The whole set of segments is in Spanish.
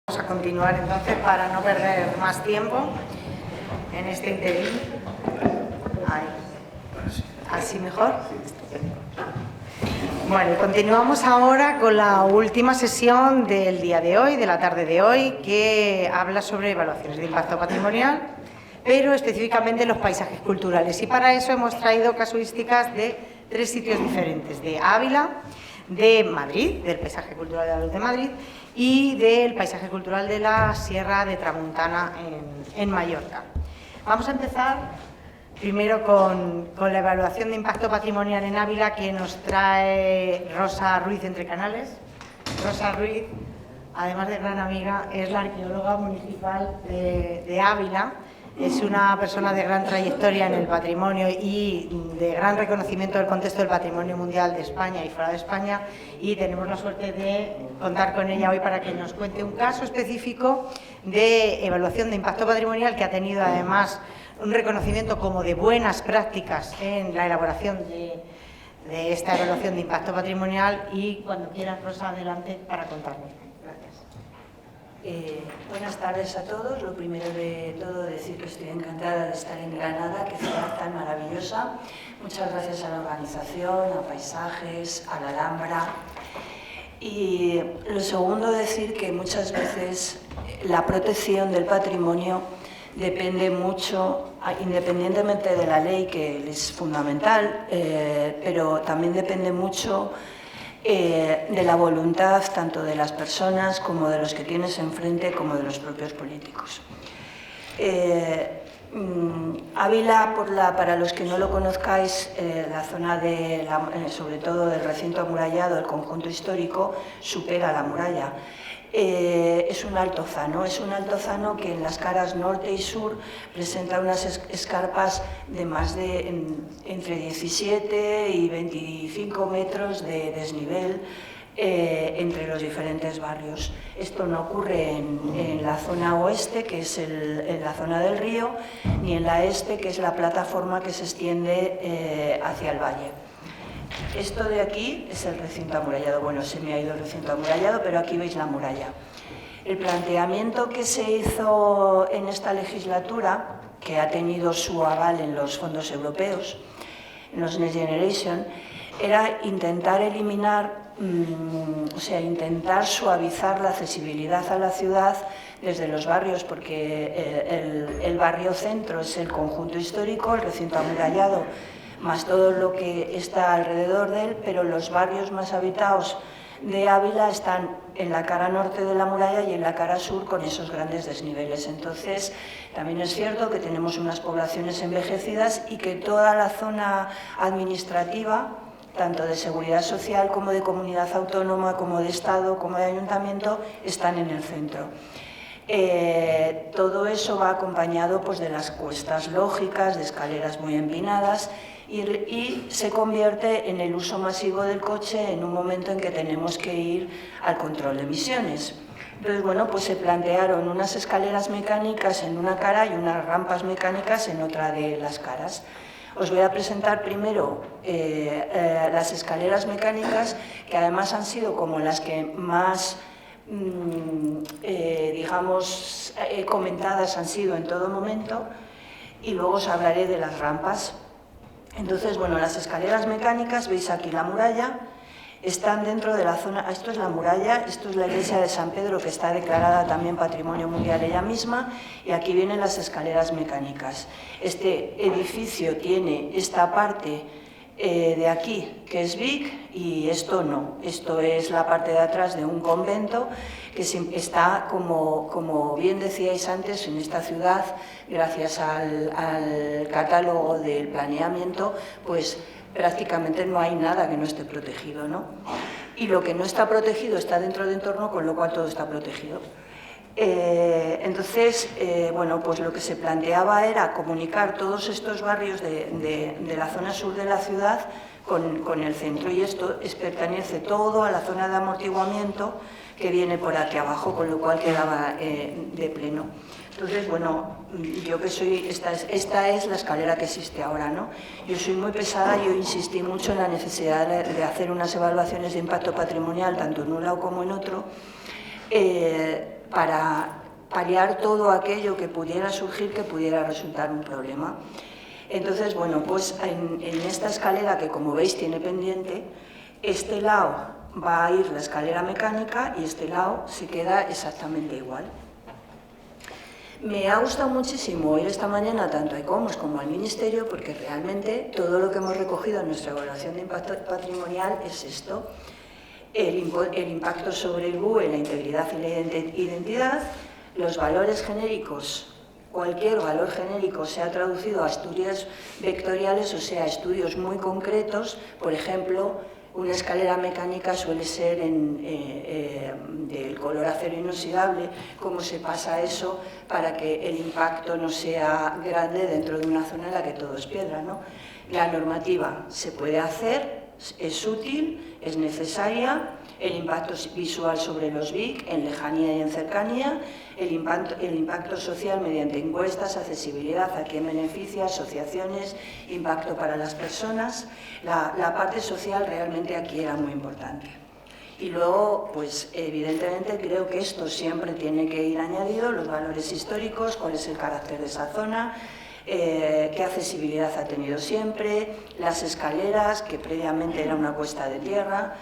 Vamos a continuar entonces para no perder más tiempo en este interín. ¿Así mejor? Bueno, continuamos ahora con la última sesión del día de hoy, de la tarde de hoy, que habla sobre evaluaciones de impacto patrimonial, pero específicamente los paisajes culturales. Y para eso hemos traído casuísticas de 3 sitios diferentes: de Ávila, de Madrid, del paisaje cultural de la Luz de Madrid, y del paisaje cultural de la Sierra de Tramuntana en Mallorca. Vamos a empezar primero con la evaluación de impacto patrimonial en Ávila, que nos trae Rosa Ruiz Entre Canales. Rosa Ruiz, además de gran amiga, es la arqueóloga municipal de Ávila. Es una persona de gran trayectoria en el patrimonio y de gran reconocimiento del contexto del patrimonio mundial de España y fuera de España, y tenemos la suerte de contar con ella hoy para que nos cuente un caso específico de evaluación de impacto patrimonial que ha tenido además un reconocimiento como de buenas prácticas en la elaboración de esta evaluación de impacto patrimonial. Y cuando quieras, Rosa, adelante para contarnos. Buenas tardes a todos. Lo primero de todo, decir que estoy encantada de estar en Granada, qué ciudad tan maravillosa. Muchas gracias a la organización, a Paisajes, a la Alhambra. Y lo segundo, decir que muchas veces la protección del patrimonio depende mucho, independientemente de la ley, que es fundamental, pero también depende mucho de la voluntad tanto de las personas como de los que tienes enfrente, como de los propios políticos. Ávila, para los que no lo conozcáis, la zona sobre todo del recinto amurallado, el conjunto histórico, supera la muralla. Es un altozano que en las caras norte y sur presenta unas escarpas de más de entre 17 y 25 metros de desnivel entre los diferentes barrios. Esto no ocurre en la zona oeste, que es en la zona del río, ni en la este, que es la plataforma que se extiende hacia el valle. Esto de aquí es el recinto amurallado. Bueno, se me ha ido el recinto amurallado, pero aquí veis la muralla. El planteamiento que se hizo en esta legislatura, que ha tenido su aval en los fondos europeos, en los Next Generation, era intentar eliminar, intentar suavizar la accesibilidad a la ciudad desde los barrios, porque el barrio centro es el conjunto histórico, el recinto amurallado, más todo lo que está alrededor de él, pero los barrios más habitados de Ávila están en la cara norte de la muralla y en la cara sur, con esos grandes desniveles. Entonces, también es cierto que tenemos unas poblaciones envejecidas y que toda la zona administrativa, tanto de seguridad social como de comunidad autónoma, como de Estado, como de ayuntamiento, están en el centro. Todo eso va acompañado pues, de las cuestas lógicas, de escaleras muy empinadas, y se convierte en el uso masivo del coche en un momento en que tenemos que ir al control de emisiones. Entonces, bueno, pues se plantearon unas escaleras mecánicas en una cara y unas rampas mecánicas en otra de las caras. Os voy a presentar primero las escaleras mecánicas, que además han sido como las que más comentadas han sido en todo momento, y luego os hablaré de las rampas. Entonces, bueno, las escaleras mecánicas, veis aquí la muralla, están dentro de la zona. Esto es la muralla, esto es la iglesia de San Pedro, que está declarada también Patrimonio Mundial ella misma, y aquí vienen las escaleras mecánicas. Este edificio tiene esta parte de aquí, que es Vic, y esto no. Esto es la parte de atrás de un convento que está, como bien decíais antes, en esta ciudad, gracias al catálogo del planeamiento, pues prácticamente no hay nada que no esté protegido, ¿no? Y lo que no está protegido está dentro de entorno, con lo cual todo está protegido. Entonces, bueno, pues lo que se planteaba era comunicar todos estos barrios de la zona sur de la ciudad con el centro, y esto pertenece todo a la zona de amortiguamiento que viene por aquí abajo, con lo cual quedaba de pleno. Entonces, bueno, yo que soy, esta es la escalera que existe ahora, ¿no? Yo soy muy pesada, yo insistí mucho en la necesidad de hacer unas evaluaciones de impacto patrimonial, tanto en un lado como en otro, para paliar todo aquello que pudiera surgir, que pudiera resultar un problema. Entonces, bueno, pues en esta escalera que, como veis, tiene pendiente, este lado va a ir la escalera mecánica y este lado se queda exactamente igual. Me ha gustado muchísimo ir esta mañana tanto a ICOMOS como al Ministerio, porque realmente todo lo que hemos recogido en nuestra evaluación de impacto patrimonial es esto: el impacto sobre el BUE, la integridad y la identidad, los valores genéricos. Cualquier valor genérico se ha traducido a estudios vectoriales, o sea, estudios muy concretos. Por ejemplo, una escalera mecánica suele ser del color acero inoxidable. ¿Cómo se pasa eso para que el impacto no sea grande dentro de una zona en la que todo es piedra, ¿no? La normativa se puede hacer, es útil, es necesaria. El impacto visual sobre los BIC en lejanía y en cercanía, el impacto social mediante encuestas, accesibilidad, a quién beneficia, asociaciones, impacto para las personas. La parte social realmente aquí era muy importante. Y luego, pues evidentemente creo que esto siempre tiene que ir añadido, los valores históricos, cuál es el carácter de esa zona, qué accesibilidad ha tenido siempre, las escaleras, que previamente era una cuesta de tierra,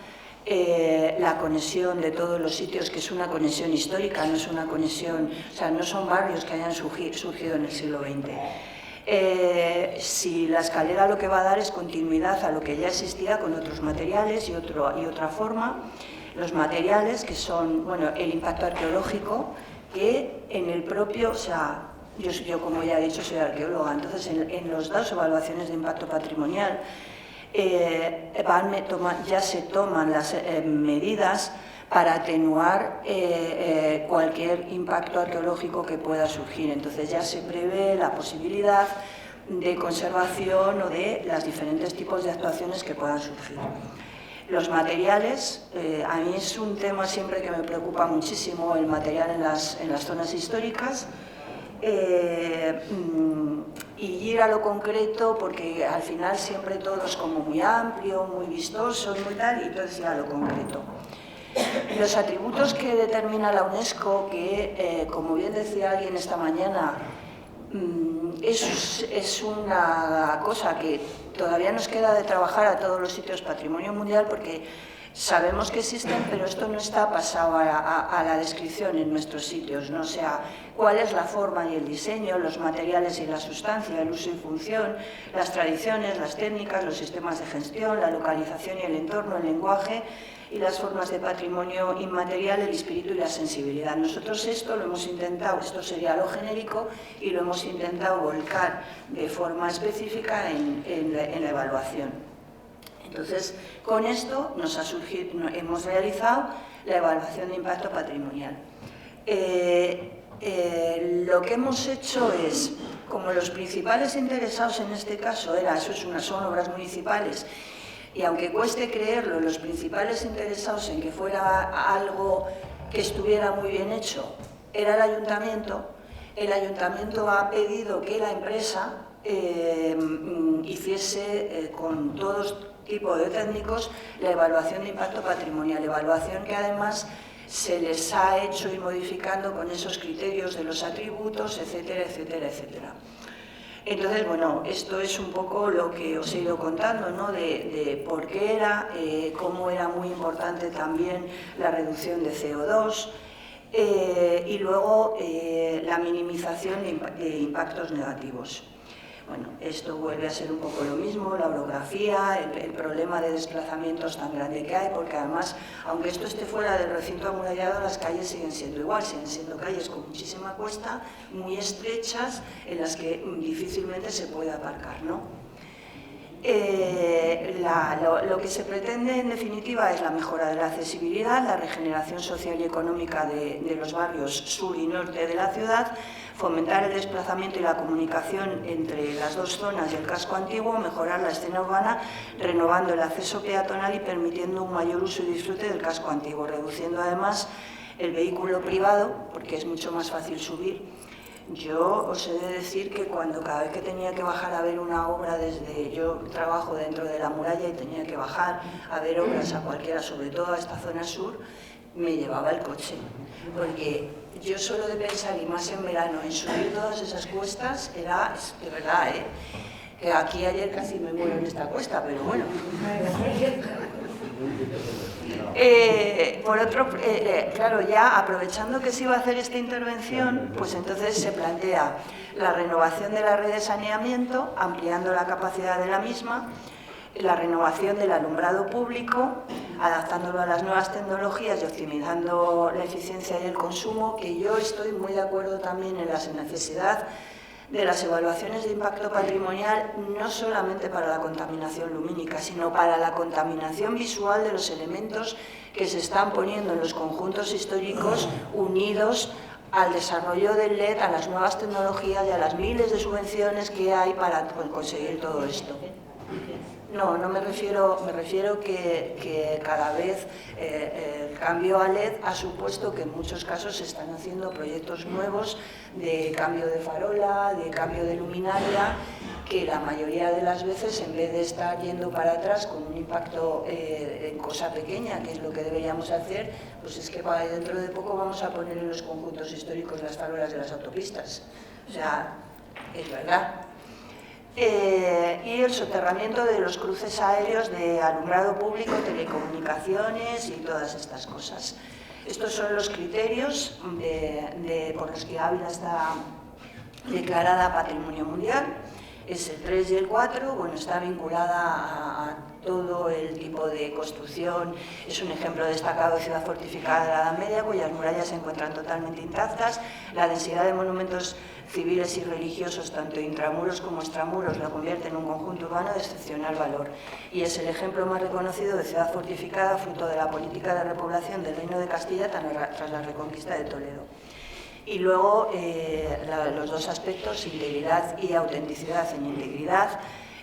la conexión de todos los sitios, que es una conexión histórica, no es una conexión, o sea, no son barrios que hayan surgido en el siglo XX. Si la escalera lo que va a dar es continuidad a lo que ya existía con otros materiales y otra forma, los materiales que son, bueno, el impacto arqueológico, que en el propio, o sea, yo como ya he dicho soy arqueóloga, entonces en las dos evaluaciones de impacto patrimonial ya se toman las medidas para atenuar cualquier impacto arqueológico que pueda surgir. Entonces ya se prevé la posibilidad de conservación o de los diferentes tipos de actuaciones que puedan surgir. Los materiales, a mí es un tema siempre que me preocupa muchísimo, el material en las zonas históricas. Y ir a lo concreto, porque al final siempre todo es como muy amplio, muy vistoso, muy tal, y entonces ir a lo concreto. Los atributos que determina la UNESCO, que como bien decía alguien esta mañana, es una cosa que todavía nos queda de trabajar a todos los sitios patrimonio mundial, porque sabemos que existen, pero esto no está pasado a la descripción en nuestros sitios, ¿no? O sea, cuál es la forma y el diseño, los materiales y la sustancia, el uso y función, las tradiciones, las técnicas, los sistemas de gestión, la localización y el entorno, el lenguaje y las formas de patrimonio inmaterial, el espíritu y la sensibilidad. Nosotros esto lo hemos intentado, esto sería lo genérico, y lo hemos intentado volcar de forma específica en la evaluación. Entonces, con esto hemos realizado la evaluación de impacto patrimonial. Lo que hemos hecho es, como los principales interesados en este caso son obras municipales, y aunque cueste creerlo, los principales interesados en que fuera algo que estuviera muy bien hecho era el ayuntamiento ha pedido que la empresa hiciese con todos tipo de técnicos la evaluación de impacto patrimonial, evaluación que además se les ha hecho ir modificando con esos criterios de los atributos, etcétera, etcétera, etcétera. Entonces, bueno, esto es un poco lo que os he ido contando, ¿no? De por qué cómo era muy importante también la reducción de CO2 y luego la minimización de impactos negativos. Bueno, esto vuelve a ser un poco lo mismo, la orografía, el problema de desplazamientos tan grande que hay, porque además, aunque esto esté fuera del recinto amurallado, las calles siguen siendo igual, siguen siendo calles con muchísima cuesta, muy estrechas, en las que difícilmente se puede aparcar, ¿no? Lo que se pretende en definitiva es la mejora de la accesibilidad, la regeneración social y económica de los barrios sur y norte de la ciudad, fomentar el desplazamiento y la comunicación entre las dos zonas y el casco antiguo, mejorar la escena urbana, renovando el acceso peatonal y permitiendo un mayor uso y disfrute del casco antiguo, reduciendo además el vehículo privado, porque es mucho más fácil subir. Yo os he de decir que cada vez que tenía que bajar a ver una obra, yo trabajo dentro de la muralla y tenía que bajar a ver obras a cualquiera, sobre todo a esta zona sur, me llevaba el coche, porque yo solo de pensar, y más en verano, en subir todas esas cuestas, era de verdad, que aquí ayer casi me muero en esta cuesta, pero bueno. Por otro, claro, ya aprovechando que se iba a hacer esta intervención, pues entonces se plantea la renovación de la red de saneamiento, ampliando la capacidad de la misma, la renovación del alumbrado público, adaptándolo a las nuevas tecnologías y optimizando la eficiencia y el consumo, que yo estoy muy de acuerdo también en la necesidad de las evaluaciones de impacto patrimonial, no solamente para la contaminación lumínica, sino para la contaminación visual de los elementos que se están poniendo en los conjuntos históricos unidos al desarrollo del LED, a las nuevas tecnologías y a las miles de subvenciones que hay para conseguir todo esto. No, me refiero que cada vez el cambio a LED ha supuesto que en muchos casos se están haciendo proyectos nuevos de cambio de farola, de cambio de luminaria, que la mayoría de las veces, en vez de estar yendo para atrás con un impacto en cosa pequeña, que es lo que deberíamos hacer, pues es que dentro de poco vamos a poner en los conjuntos históricos las farolas de las autopistas. O sea, es verdad. Y el soterramiento de los cruces aéreos de alumbrado público, telecomunicaciones y todas estas cosas. Estos son los criterios por los que Ávila está declarada Patrimonio Mundial. Es el 3 y el 4, bueno, está vinculada a todo el tipo de construcción. Es un ejemplo destacado de ciudad fortificada de la Edad Media, cuyas murallas se encuentran totalmente intactas. La densidad de monumentos civiles y religiosos, tanto intramuros como extramuros, lo convierte en un conjunto urbano de excepcional valor. Y es el ejemplo más reconocido de ciudad fortificada, fruto de la política de repoblación del Reino de Castilla tras la reconquista de Toledo. Y luego los dos aspectos, integridad y autenticidad. En integridad,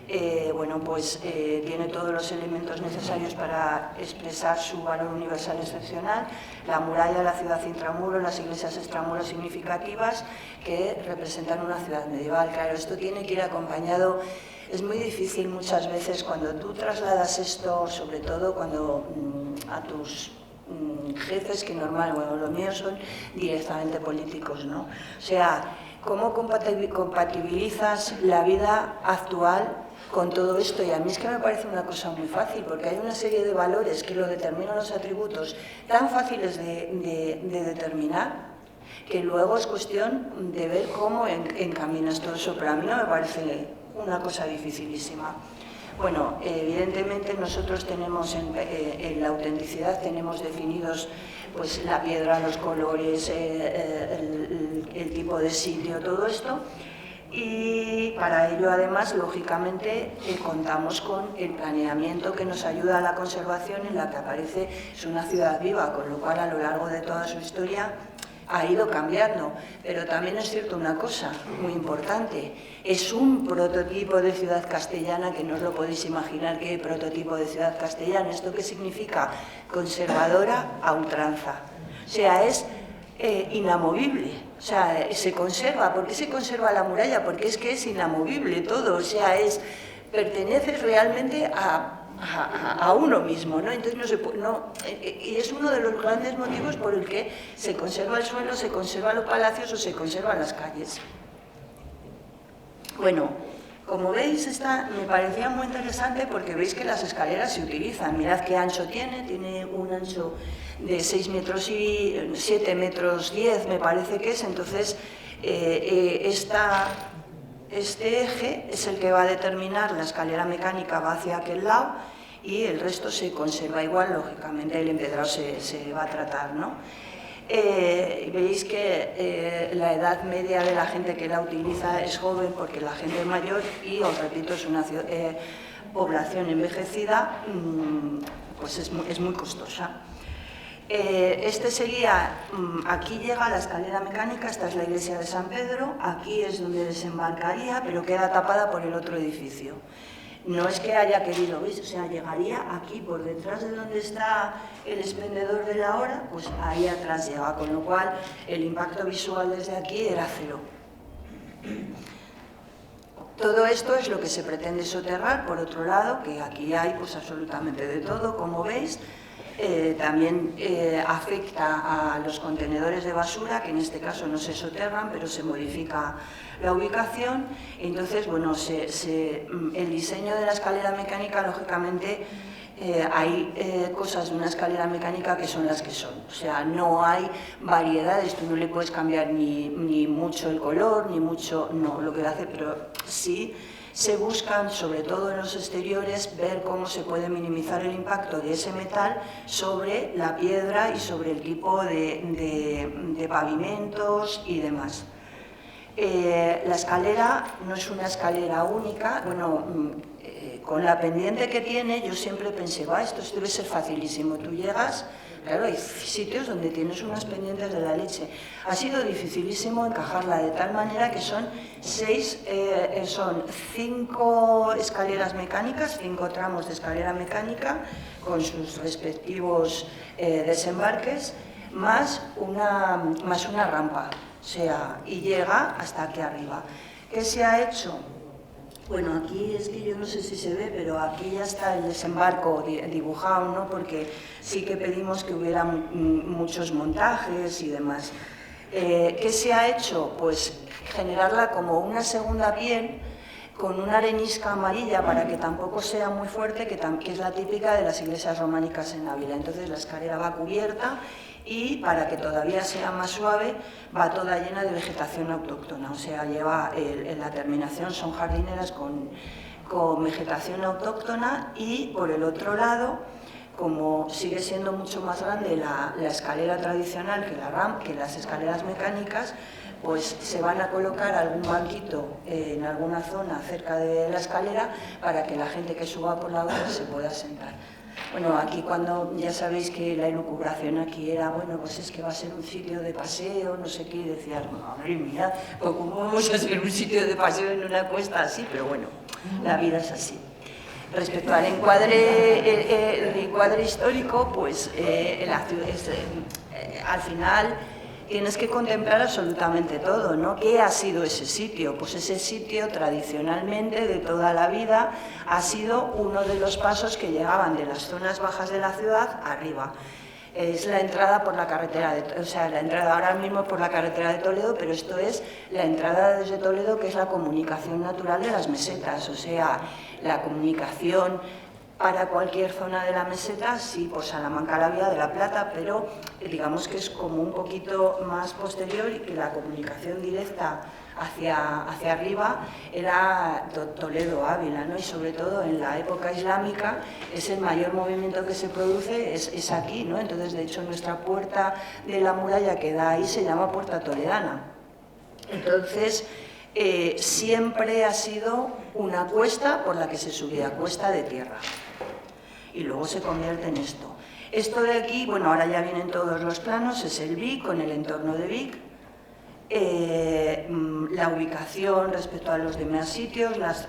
tiene todos los elementos necesarios para expresar su valor universal excepcional: la muralla, la ciudad intramuros, las iglesias extramuros significativas que representan una ciudad medieval. Claro, esto tiene que ir acompañado. Es muy difícil muchas veces cuando tú trasladas esto, sobre todo cuando a tus jefes, que los míos son directamente políticos, ¿no? O sea, ¿cómo compatibilizas la vida actual con todo esto? Y a mí es que me parece una cosa muy fácil, porque hay una serie de valores que lo determinan los atributos tan fáciles de determinar, que luego es cuestión de ver cómo encaminas todo eso, pero a mí no me parece una cosa dificilísima. Bueno, evidentemente nosotros tenemos en la autenticidad tenemos definidos pues la piedra, los colores, el tipo de sitio, todo esto. Y para ello, además, lógicamente, contamos con el planeamiento que nos ayuda a la conservación, en la que aparece, es una ciudad viva, con lo cual a lo largo de toda su historia ha ido cambiando. Pero también es cierto una cosa muy importante: es un prototipo de ciudad castellana, que no os lo podéis imaginar qué prototipo de ciudad castellana. ¿Esto qué significa? Conservadora a ultranza. O sea, es inamovible. O sea, se conserva. ¿Por qué se conserva la muralla? Porque es que es inamovible todo. O sea, pertenece realmente a uno mismo, ¿no? Entonces y es uno de los grandes motivos por el que se conserva el suelo, se conservan los palacios o se conservan las calles. Bueno, como veis, esta me parecía muy interesante porque veis que las escaleras se utilizan. Mirad qué ancho tiene un ancho de 6 metros y 7 metros 10, me parece que es. Entonces, este eje es el que va a determinar, la escalera mecánica va hacia aquel lado y el resto se conserva igual. Lógicamente el empedrado se va a tratar, ¿no? Veis que la edad media de la gente que la utiliza es joven, porque la gente es mayor y, os repito, es una población envejecida, pues es muy costosa. Aquí llega la escalera mecánica, esta es la iglesia de San Pedro, aquí es donde desembarcaría, pero queda tapada por el otro edificio. No es que haya querido, ¿veis? O sea, llegaría aquí, por detrás de donde está el expendedor de la hora, pues ahí atrás llega, con lo cual el impacto visual desde aquí era cero. Todo esto es lo que se pretende soterrar. Por otro lado, que aquí hay pues absolutamente de todo, como veis. También afecta a los contenedores de basura, que en este caso no se soterran, pero se modifica la ubicación. Entonces, bueno, el diseño de la escalera mecánica, lógicamente, hay cosas de una escalera mecánica que son las que son. O sea, no hay variedades, tú no le puedes cambiar ni mucho el color, ni mucho, no, lo que hace, pero sí se buscan, sobre todo en los exteriores, ver cómo se puede minimizar el impacto de ese metal sobre la piedra y sobre el tipo de pavimentos y demás. La escalera no es una escalera única, bueno, con la pendiente que tiene yo siempre pensé, esto debe ser facilísimo, tú llegas. Claro, hay sitios donde tienes unas pendientes de la leche. Ha sido dificilísimo encajarla de tal manera que son 5 escaleras mecánicas, 5 tramos de escalera mecánica con sus respectivos desembarques, más una rampa, o sea, y llega hasta aquí arriba. ¿Qué se ha hecho? Bueno, aquí es que yo no sé si se ve, pero aquí ya está el desembarco dibujado, ¿no? Porque sí que pedimos que hubiera muchos montajes y demás. ¿Qué se ha hecho? Pues generarla como una segunda piel con una arenisca amarilla para que tampoco sea muy fuerte, que es la típica de las iglesias románicas en Ávila. Entonces la escalera va cubierta y para que todavía sea más suave va toda llena de vegetación autóctona, o sea, lleva en la terminación son jardineras con vegetación autóctona y por el otro lado, como sigue siendo mucho más grande la escalera tradicional que las escaleras mecánicas, pues se van a colocar algún banquito en alguna zona cerca de la escalera para que la gente que suba por la otra se pueda sentar. Bueno, aquí cuando ya sabéis que la elucubración aquí era, bueno, pues es que va a ser un sitio de paseo, no sé qué, y decías, madre mía, pues ¿cómo vamos a ser un sitio de paseo en una cuesta así? Pero bueno, la vida es así. Respecto al encuadre histórico, pues al final tienes que contemplar absolutamente todo, ¿no? ¿Qué ha sido ese sitio? Pues ese sitio tradicionalmente de toda la vida ha sido uno de los pasos que llegaban de las zonas bajas de la ciudad arriba. Es la entrada por la carretera, la entrada ahora mismo por la carretera de Toledo, pero esto es la entrada desde Toledo, que es la comunicación natural de las mesetas, o sea, la comunicación para cualquier zona de la meseta, sí, por Salamanca la Vía de la Plata, pero digamos que es como un poquito más posterior y que la comunicación directa hacia arriba era Toledo-Ávila, ¿no? Y sobre todo en la época islámica es el mayor movimiento que se produce, es aquí, ¿no? Entonces, de hecho, nuestra puerta de la muralla que da ahí se llama Puerta Toledana. Entonces, siempre ha sido una cuesta por la que se subía, cuesta de tierra. Y luego se convierte en esto. Esto de aquí, bueno, ahora ya vienen todos los planos, es el Vic con el entorno de Vic, la ubicación respecto a los demás sitios, las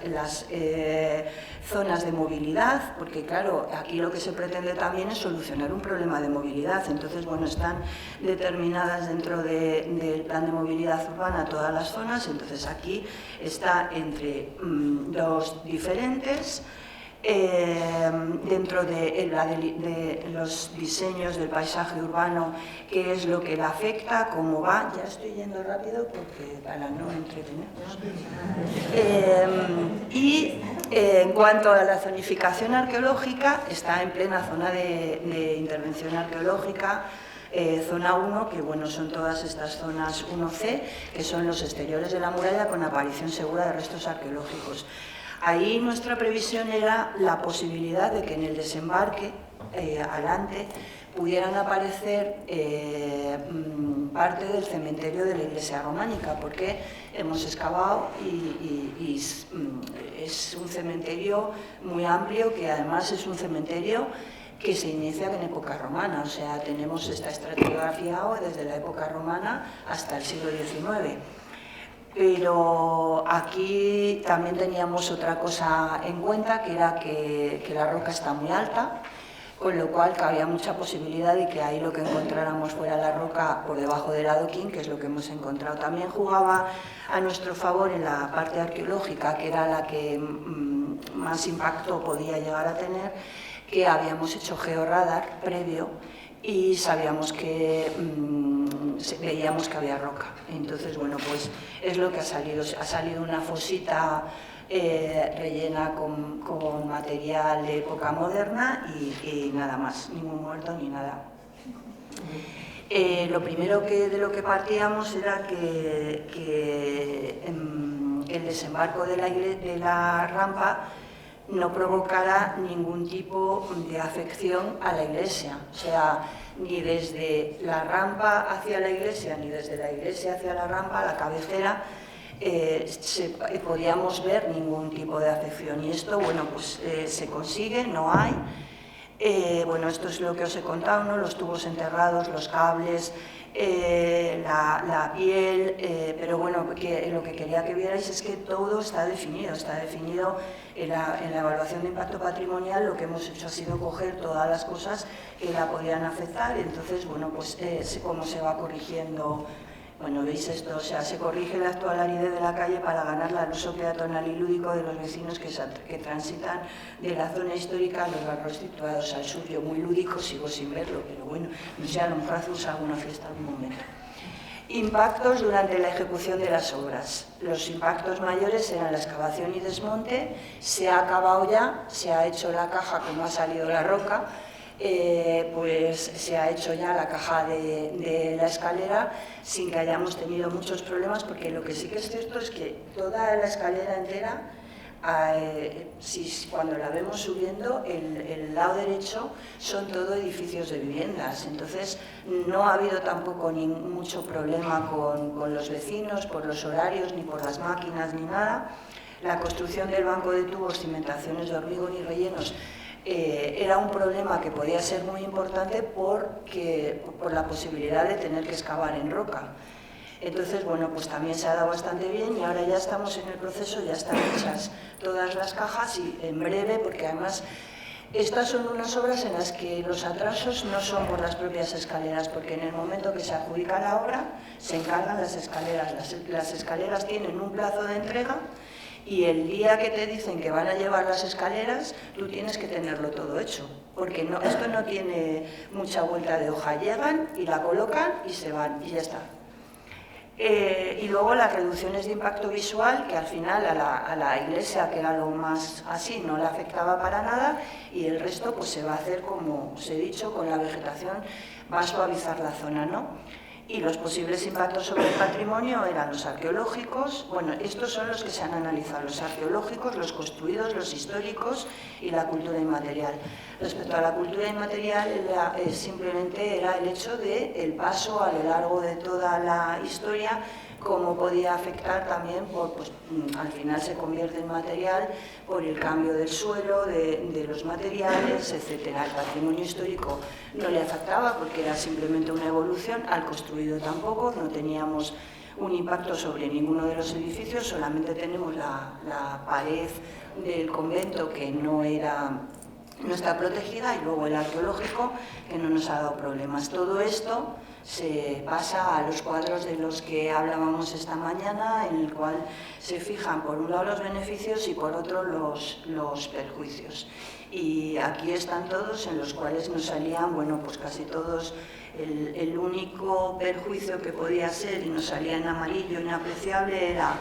zonas de movilidad, porque claro, aquí lo que se pretende también es solucionar un problema de movilidad. Entonces, bueno, están determinadas dentro del plan de movilidad urbana todas las zonas, entonces aquí está entre dos diferentes. Dentro de los diseños del paisaje urbano, qué es lo que le afecta, cómo va. Ya estoy yendo rápido porque para no entretenernos. En cuanto a la zonificación arqueológica, está en plena zona de intervención arqueológica. Zona 1, que bueno, son todas estas zonas 1C, que son los exteriores de la muralla con aparición segura de restos arqueológicos. Ahí nuestra previsión era la posibilidad de que en el desembarque, adelante, pudieran aparecer parte del cementerio de la iglesia románica, porque hemos excavado y es un cementerio muy amplio, que además es un cementerio que se inicia en época romana, o sea, tenemos esta estratigrafía desde la época romana hasta el siglo XIX. Pero aquí también teníamos otra cosa en cuenta, que era que la roca está muy alta, con lo cual había mucha posibilidad de que ahí lo que encontráramos fuera la roca por debajo del adoquín, que es lo que hemos encontrado. También jugaba a nuestro favor en la parte arqueológica, que era la que más impacto podía llegar a tener, que habíamos hecho georradar previo y sabíamos que veíamos que había roca. Entonces, bueno, pues es lo que ha salido una fosita rellena con material de época moderna y nada más, ningún muerto ni nada. Lo primero de lo que partíamos era que el desembarco de la rampa no provocara ningún tipo de afección a la iglesia, o sea, ni desde la rampa hacia la iglesia, ni desde la iglesia hacia la rampa, la cabecera, podíamos ver ningún tipo de afección. Y esto, bueno, pues se consigue, no hay. Bueno, esto es lo que os he contado, ¿no? Los tubos enterrados, los cables, la piel, pero bueno, lo que quería que vierais es que todo está definido en la evaluación de impacto patrimonial. Lo que hemos hecho ha sido coger todas las cosas que la podían afectar, entonces, bueno, pues cómo se va corrigiendo. Bueno, veis esto, o sea, se corrige la actual aridez de la calle para ganar al uso peatonal y lúdico de los vecinos que transitan de la zona histórica a los barrios situados al sur. Yo muy lúdico sigo sin verlo, pero bueno, no sé, a lo mejor hacemos alguna fiesta en algún momento. Impactos durante la ejecución de las obras. Los impactos mayores eran la excavación y desmonte. Se ha acabado ya, se ha hecho la caja como ha salido la roca. Pues se ha hecho ya la caja de la escalera sin que hayamos tenido muchos problemas, porque lo que sí que es cierto es que toda la escalera entera, cuando la vemos subiendo, el lado derecho son todo edificios de viviendas, entonces no ha habido tampoco mucho problema con los vecinos, por los horarios, ni por las máquinas, ni nada. La construcción del banco de tubos, cimentaciones de hormigón y rellenos era un problema que podía ser muy importante por la posibilidad de tener que excavar en roca. Entonces, bueno, pues también se ha dado bastante bien y ahora ya estamos en el proceso, ya están hechas todas las cajas y en breve, porque además estas son unas obras en las que los atrasos no son por las propias escaleras, porque en el momento que se adjudica la obra se encargan las escaleras. Las escaleras tienen un plazo de entrega y el día que te dicen que van a llevar las escaleras, tú tienes que tenerlo todo hecho, porque esto no tiene mucha vuelta de hoja. Llegan y la colocan y se van y ya está. Y luego las reducciones de impacto visual, que al final a la iglesia, que era lo más así, no le afectaba para nada, y el resto pues se va a hacer, como os he dicho, con la vegetación va a suavizar la zona, ¿no? Y los posibles impactos sobre el patrimonio eran los arqueológicos. Bueno, estos son los que se han analizado, los arqueológicos, los construidos, los históricos y la cultura inmaterial. Respecto a la cultura inmaterial, simplemente era el hecho del paso a lo largo de toda la historia, cómo podía afectar también, pues al final se convierte en material por el cambio del suelo, de los materiales, etcétera. El patrimonio histórico no le afectaba porque era simplemente una evolución, al construido tampoco, no teníamos un impacto sobre ninguno de los edificios, solamente tenemos la pared del convento que no está protegida, y luego el arqueológico, que no nos ha dado problemas. Todo esto se pasa a los cuadros de los que hablábamos esta mañana, en el cual se fijan por un lado los beneficios y por otro los perjuicios. Y aquí están todos, en los cuales nos salían, bueno, pues casi todos. El único perjuicio que podía ser, y nos salía en amarillo inapreciable, era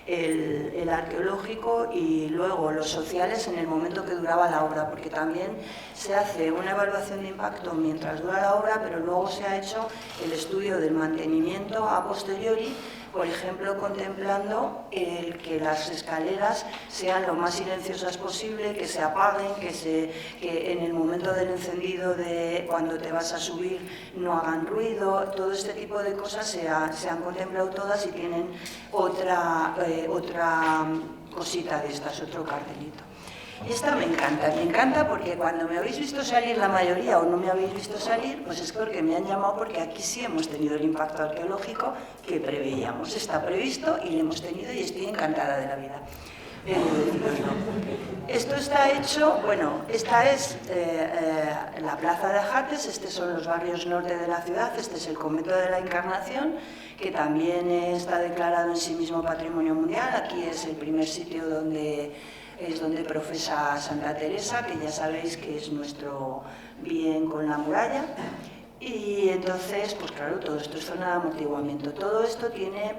el arqueológico, y luego los sociales en el momento que duraba la obra, porque también se hace una evaluación de impacto mientras dura la obra, pero luego se ha hecho el estudio del mantenimiento a posteriori, por ejemplo, contemplando que las escaleras sean lo más silenciosas posible, que se apaguen, que en el momento del encendido, cuando te vas a subir, no hagan ruido. Todo este tipo de cosas se han contemplado todas y tienen otra cosita de estas, otro cartelito. Esta me encanta porque cuando me habéis visto salir la mayoría o no me habéis visto salir, pues es porque me han llamado, porque aquí sí hemos tenido el impacto arqueológico que preveíamos. Está previsto y lo hemos tenido y estoy encantada de la vida. Esto está hecho, bueno, esta es la plaza de Ajates, estos son los barrios norte de la ciudad, este es el convento de la Encarnación, que también está declarado en sí mismo Patrimonio Mundial. Aquí es el primer sitio donde es donde profesa Santa Teresa, que ya sabéis que es nuestro bien con la muralla. Y entonces, pues claro, todo esto es zona de amortiguamiento. Todo esto tiene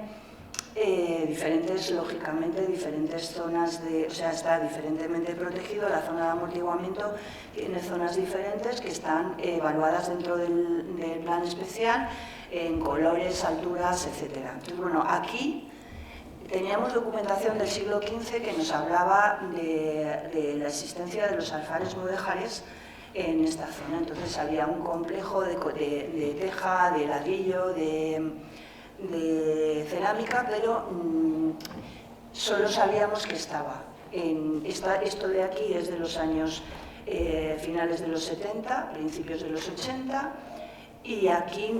lógicamente, diferentes zonas o sea, está diferentemente protegido. La zona de amortiguamiento tiene zonas diferentes que están evaluadas dentro del plan especial en colores, alturas, etc. Entonces, bueno, aquí teníamos documentación del siglo XV que nos hablaba de la existencia de los alfares mudéjares en esta zona. Entonces había un complejo de teja, de ladrillo, de cerámica, pero solo sabíamos que estaba. Esto de aquí es de los años finales de los 70, principios de los 80, y aquí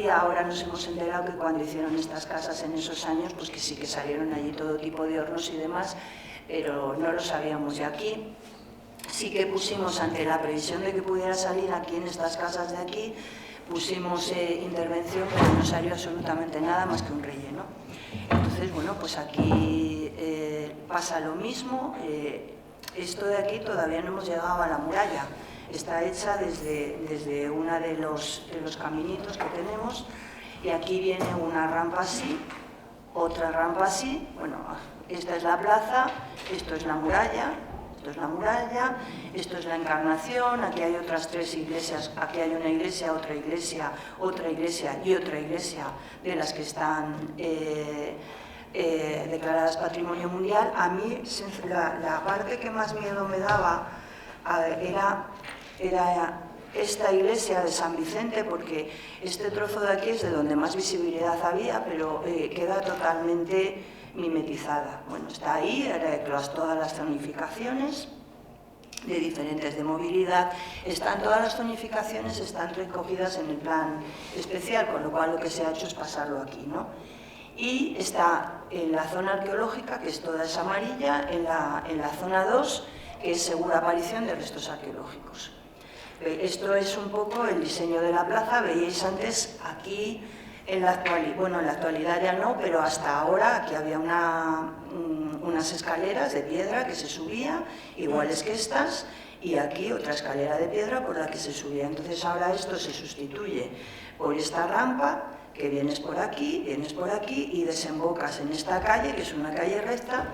ahora nos hemos enterado que cuando hicieron estas casas en esos años, pues que sí que salieron allí todo tipo de hornos y demás, pero no lo sabíamos. Y aquí sí que pusimos, ante la previsión de que pudiera salir aquí en estas casas de aquí, pusimos intervención, pero no salió absolutamente nada más que un relleno. Entonces, bueno, pues aquí pasa lo mismo. Esto de aquí todavía no hemos llegado a la muralla. Está hecha desde uno de los caminitos que tenemos, y aquí viene una rampa así, otra rampa así. Bueno, esta es la plaza, esto es la muralla. Esto es la muralla, esto es la Encarnación, aquí hay otras 3 iglesias, aquí hay una iglesia, otra iglesia y otra iglesia de las que están declaradas Patrimonio Mundial. A mí la parte que más miedo me daba era esta iglesia de San Vicente, porque este trozo de aquí es de donde más visibilidad había, pero queda totalmente mimetizada. Bueno, está ahí, todas las zonificaciones de diferentes de movilidad, todas las zonificaciones están recogidas en el plan especial, con lo cual lo que se ha hecho es pasarlo aquí, ¿no? Y está en la zona arqueológica, que es toda esa amarilla, en la zona 2, que es segura aparición de restos arqueológicos. Esto es un poco el diseño de la plaza. Veíais antes aquí, en la actualidad ya no, pero hasta ahora aquí había unas escaleras de piedra que se subía, iguales que estas, y aquí otra escalera de piedra por la que se subía. Entonces ahora esto se sustituye por esta rampa, que vienes por aquí y desembocas en esta calle, que es una calle recta,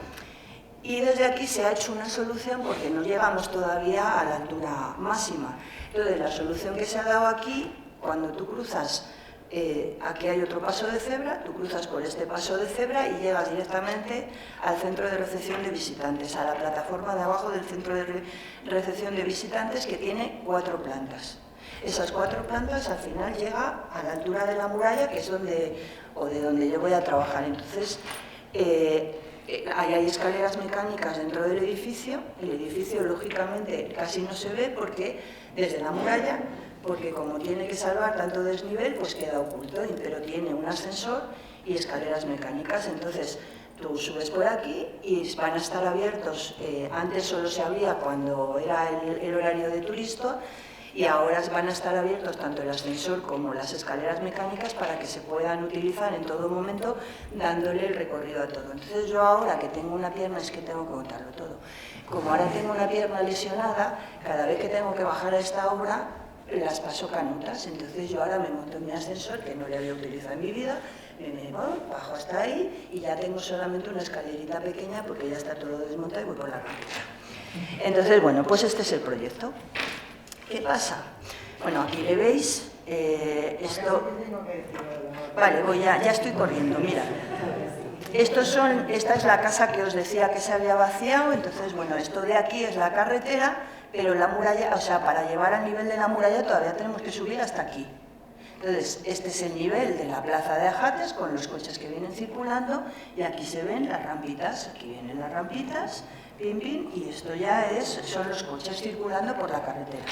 y desde aquí se ha hecho una solución porque no llegamos todavía a la altura máxima. Entonces la solución que se ha dado aquí, cuando tú cruzas, aquí hay otro paso de cebra, tú cruzas por este paso de cebra y llegas directamente al centro de recepción de visitantes, a la plataforma de abajo del centro de recepción de visitantes, que tiene 4 plantas. Esas 4 plantas al final llega a la altura de la muralla, que es de donde yo voy a trabajar. Entonces, ahí hay escaleras mecánicas dentro del edificio. El edificio, lógicamente, casi no se ve porque desde la muralla, porque como tiene que salvar tanto desnivel, pues queda oculto, pero tiene un ascensor y escaleras mecánicas. Entonces, tú subes por aquí y van a estar abiertos. Antes solo se abría cuando era el horario de turista, y ahora van a estar abiertos tanto el ascensor como las escaleras mecánicas para que se puedan utilizar en todo momento, dándole el recorrido a todo. Entonces yo ahora que tengo una pierna, es que tengo que contarlo todo, como ahora tengo una pierna lesionada, cada vez que tengo que bajar a esta obra las paso canutas. Entonces yo ahora me monto en mi ascensor, que no le había utilizado en mi vida, bajo hasta ahí y ya tengo solamente una escalerita pequeña porque ya está todo desmontado y voy por la rampa. Entonces, bueno, pues este es el proyecto. ¿Qué pasa? Bueno, aquí le veis esto. Vale, ya estoy corriendo, mira. Esta es la casa que os decía que se había vaciado. Entonces, bueno, esto de aquí es la carretera, pero la muralla, o sea, para llevar al nivel de la muralla todavía tenemos que subir hasta aquí. Entonces, este es el nivel de la plaza de Ajates con los coches que vienen circulando, y aquí se ven las rampitas, aquí vienen las rampitas, pim, pim, y esto ya son los coches circulando por la carretera.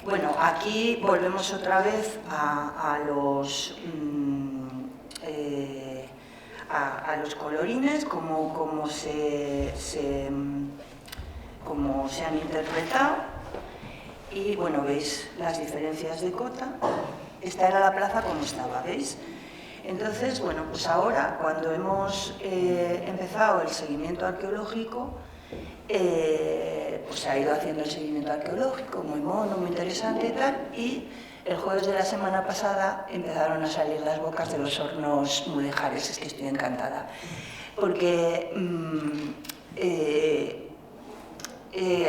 Bueno, aquí volvemos otra vez a los colorines, como se han interpretado. Y bueno, veis las diferencias de cota. Esta era la plaza como estaba, ¿veis? Entonces, bueno, pues ahora, cuando hemos empezado el seguimiento arqueológico, pues se ha ido haciendo el seguimiento arqueológico, muy mono, muy interesante y tal, y el jueves de la semana pasada empezaron a salir las bocas de los hornos mudéjares. Es que estoy encantada, porque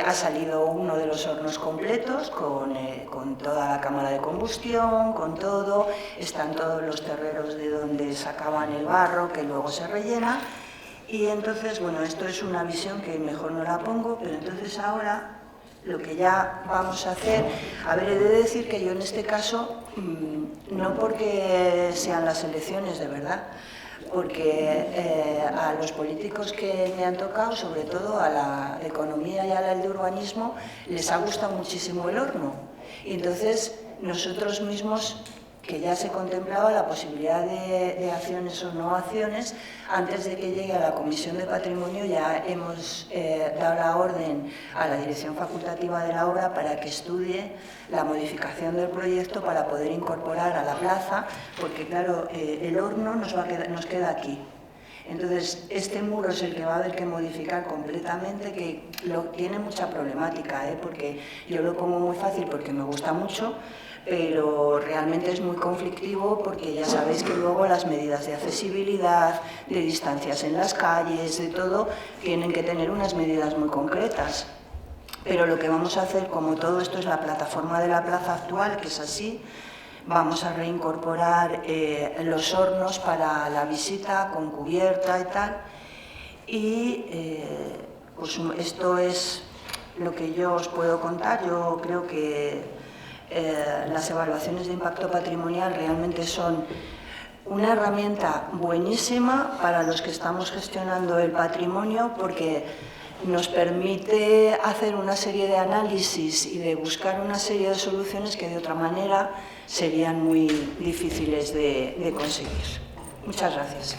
ha salido uno de los hornos completos con toda la cámara de combustión, con todo, están todos los terreros de donde sacaban el barro que luego se rellena. Y entonces, bueno, esto es una visión que mejor no la pongo, pero entonces ahora lo que ya vamos a hacer, a ver, he de decir que yo en este caso, no porque sean las elecciones de verdad, porque a los políticos que me han tocado, sobre todo a la economía y al de urbanismo, les ha gustado muchísimo el horno. Y entonces nosotros mismos, que ya se contemplaba la posibilidad de acciones o no acciones, antes de que llegue a la Comisión de Patrimonio ya hemos dado la orden a la Dirección Facultativa de la obra para que estudie la modificación del proyecto para poder incorporar a la plaza, porque claro, el horno nos queda aquí. Entonces, este muro es el que va a haber que modificar completamente, que tiene mucha problemática, porque yo lo pongo muy fácil porque me gusta mucho, pero realmente es muy conflictivo porque ya sabéis que luego las medidas de accesibilidad, de distancias en las calles, de todo, tienen que tener unas medidas muy concretas. Pero lo que vamos a hacer, como todo esto es la plataforma de la plaza actual, que es así, vamos a reincorporar los hornos para la visita con cubierta y tal. Y pues esto es lo que yo os puedo contar. Yo creo que las evaluaciones de impacto patrimonial realmente son una herramienta buenísima para los que estamos gestionando el patrimonio, porque nos permite hacer una serie de análisis y de buscar una serie de soluciones que de otra manera serían muy difíciles de conseguir. Muchas gracias.